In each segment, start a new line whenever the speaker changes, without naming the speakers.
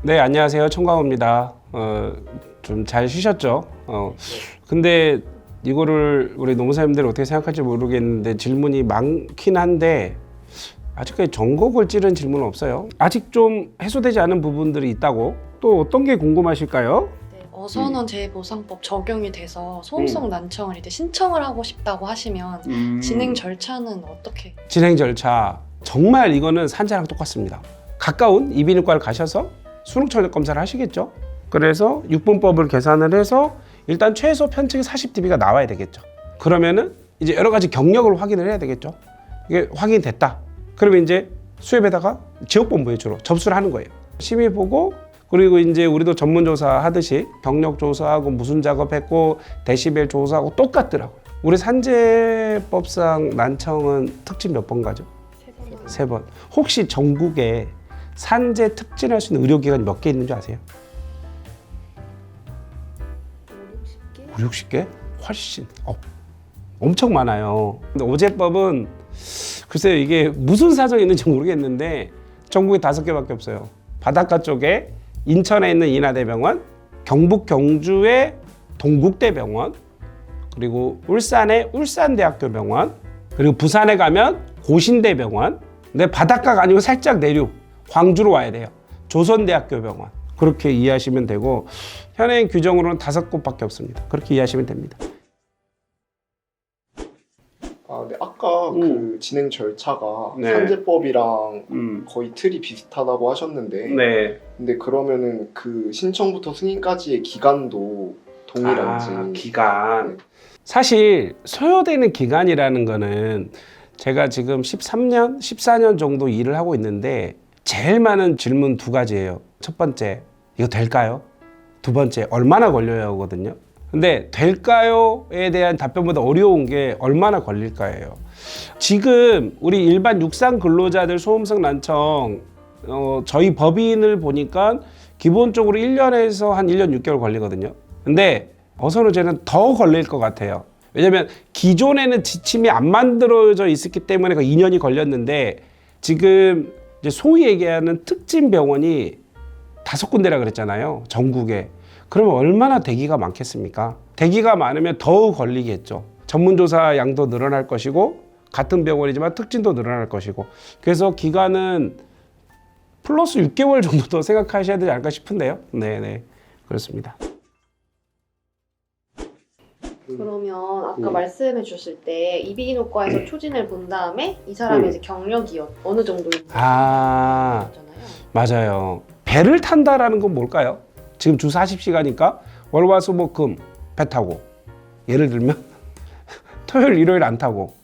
네, 안녕하세요. 청광호입니다. 좀 잘 쉬셨죠? 근데 이거를 우리 노무사님들 어떻게 생각할지 모르겠는데 질문이 많긴 한데 아직까지 전곡을 찌른 질문은 없어요. 아직 좀 해소되지 않은 부분들이 있다고? 또 어떤 게 궁금하실까요?
네, 어선원 재보상법 적용이 돼서 소음성 난청을 이제 신청을 하고 싶다고 하시면 진행 절차는 어떻게?
진행 절차 정말 이거는 산재랑 똑같습니다. 가까운 이비인후과를 가셔서 수능 철적 검사를 하시겠죠. 그래서 육분법을 계산을 해서 일단 최소 편측이 40dB가 나와야 되겠죠. 그러면은 이제 여러 가지 경력을 확인을 해야 되겠죠. 이게 확인됐다. 그러면 이제 수협에다가 지역본부에 주로 접수를 하는 거예요. 심의 보고 그리고 이제 우리도 전문조사 하듯이 경력 조사하고 무슨 작업했고 데시벨 조사하고 똑같더라고요. 우리 산재법상 난청은 특징 몇 번 가죠? 3번. 혹시 전국에 산재 특진할 수 있는 의료기관이 몇 개 있는 줄 아세요? 5, 60개? 훨씬 엄청 많아요. 근데 어제법은 글쎄요, 이게 무슨 사정이 있는지 모르겠는데 전국에 5개밖에 없어요. 바닷가 쪽에 인천에 있는 인하대병원, 경북 경주의 동국대병원, 그리고 울산의 울산대학교 병원, 그리고 부산에 가면 고신대병원. 근데 바닷가가 아니고 살짝 내륙 광주로 와야 돼요. 조선대학교 병원. 그렇게 이해하시면 되고 현행 규정으로는 5곳밖에 없습니다. 그렇게 이해하시면 됩니다.
네, 아까 그 진행 절차가
네.
산재법이랑 거의 틀이 비슷하다고 하셨는데,
네.
근데 그러면은 그 신청부터 승인까지의 기간도 동일한지.
기간. 사실 소요되는 기간이라는 거는 제가 지금 13년, 14년 정도 일을 하고 있는데 제일 많은 질문 2가지예요. 첫 번째, 이거 될까요? 두 번째, 얼마나 걸려요?거든요. 근데 될까요?에 대한 답변보다 어려운 게 얼마나 걸릴까예요. 지금 우리 일반 육상 근로자들 소음성 난청 저희 법인을 보니까 기본적으로 1년에서 한 1년 6개월 걸리거든요. 근데 어선우제는 더 걸릴 것 같아요. 왜냐면 기존에는 지침이 안 만들어져 있었기 때문에 그 2년이 걸렸는데 지금 이제 소위 얘기하는 특진 병원이 5군데라 그랬잖아요. 전국에. 그러면 얼마나 대기가 많겠습니까? 대기가 많으면 더욱 걸리겠죠. 전문조사 양도 늘어날 것이고 같은 병원이지만 특진도 늘어날 것이고 그래서 기간은 플러스 6개월 정도 더 생각하셔야 되지 않을까 싶은데요. 네네 그렇습니다.
그러면 아까 말씀해 주셨을 때 이비인후과에서 초진을 본 다음에 이 사람의 이제 경력이 어느 정도인지
아
잖아요.
맞아요. 배를 탄다라는 건 뭘까요? 지금 주 40시간이니까 월화수목금 배 타고 예를 들면 토요일 일요일 안 타고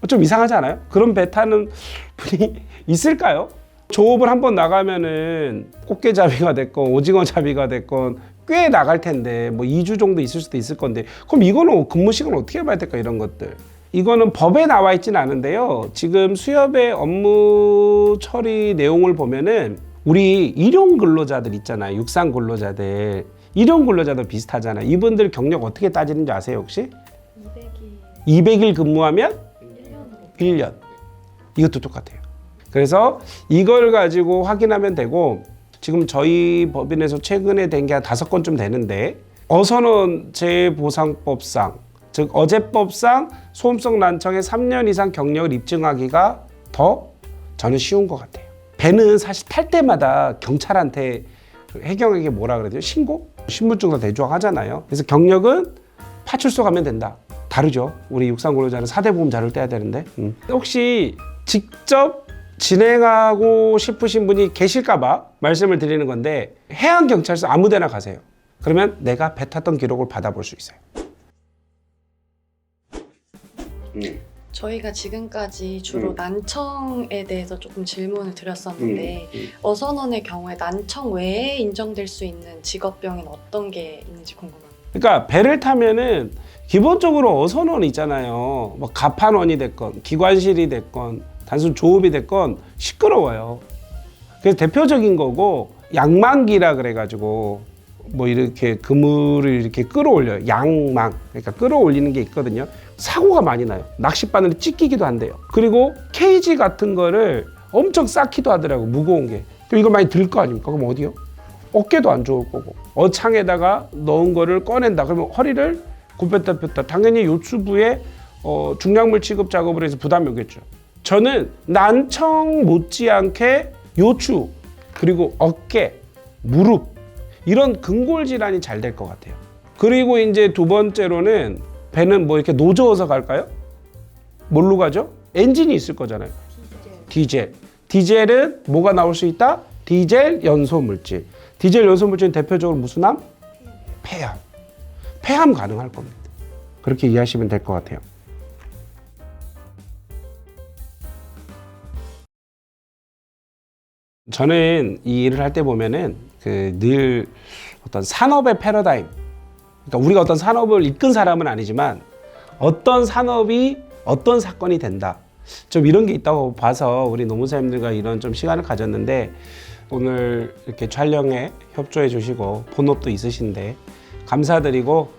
좀 이상하지 않아요? 그런 배 타는 분이 있을까요? 조업을 한번 나가면은 꽃게잡이가 됐건 오징어잡이가 됐건 꽤 나갈 텐데 뭐 2주 정도 있을 수도 있을 건데 그럼 이거는 근무 시간 어떻게 봐야 될까 이런 것들. 이거는 법에 나와 있지는 않은데요. 지금 수협의 업무 처리 내용을 보면은 우리 일용 근로자들 있잖아요. 육상 근로자들. 일용 근로자도 비슷하잖아요. 이분들 경력 어떻게 따지는지 아세요 혹시? 200일 근무하면 1년. 이것도 똑같아요. 그래서 이걸 가지고 확인하면 되고 지금 저희 법인에서 최근에 된 게 한 5건쯤 되는데 어선원 재보상법상 즉 어제법상 소음성 난청의 3년 이상 경력을 입증하기가 더 저는 쉬운 것 같아요. 배는 사실 탈 때마다 경찰한테 해경에게 뭐라 그러죠? 신고? 신분증도 대조하잖아요. 그래서 경력은 파출소 가면 된다. 다르죠. 우리 육상 근로자는 4대 보험자를 떼야 되는데 혹시 직접 진행하고 싶으신 분이 계실까봐 말씀을 드리는 건데 해양경찰서 아무 데나 가세요. 그러면 내가 배 탔던 기록을 받아볼 수 있어요.
저희가 지금까지 주로 난청에 대해서 조금 질문을 드렸었는데 어선원의 경우에 난청 외에 인정될 수 있는 직업병은 어떤 게 있는지 궁금합니다.
그러니까 배를 타면은 기본적으로 어선원 있잖아요. 뭐 갑판원이 됐건 기관실이 됐건 단순 조업이 됐건 시끄러워요. 그래서 대표적인 거고 양망기라 그래가지고 뭐 이렇게 그물을 이렇게 끌어올려요. 양망. 그러니까 끌어올리는 게 있거든요. 사고가 많이 나요. 낚싯바늘이 찢기기도 한대요. 그리고 케이지 같은 거를 엄청 쌓기도 하더라고. 무거운 게. 그럼 이거 많이 들 거 아닙니까? 그럼 어디요? 어깨도 안 좋을 거고 어창에다가 넣은 거를 꺼낸다. 그러면 허리를 굽혔다 폈다. 당연히 요추부에 중량물 취급 작업을 해서 부담이 오겠죠. 저는 난청 못지않게 요추 그리고 어깨, 무릎 이런 근골 질환이 잘 될 것 같아요. 그리고 이제 두 번째로는 배는 뭐 이렇게 노저어서 갈까요? 뭘로 가죠? 엔진이 있을 거잖아요. 디젤. 디젤은 뭐가 나올 수 있다? 디젤 연소 물질. 디젤 연소 물질은 대표적으로 무슨 암? 폐암. 폐암 가능할 겁니다. 그렇게 이해하시면 될 것 같아요. 저는 이 일을 할 때 보면은 늘 어떤 산업의 패러다임, 그러니까 우리가 어떤 산업을 이끈 사람은 아니지만 어떤 산업이 어떤 사건이 된다. 좀 이런 게 있다고 봐서 우리 노무사님들과 이런 좀 시간을 가졌는데 오늘 이렇게 촬영에 협조해 주시고 본업도 있으신데 감사드리고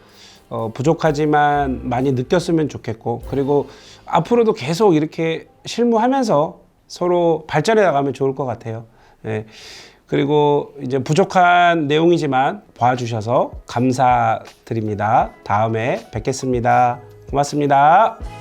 부족하지만 많이 느꼈으면 좋겠고 그리고 앞으로도 계속 이렇게 실무하면서 서로 발전해 나가면 좋을 것 같아요. 예. 그리고 이제 부족한 내용이지만 봐주셔서 감사드립니다. 다음에 뵙겠습니다. 고맙습니다.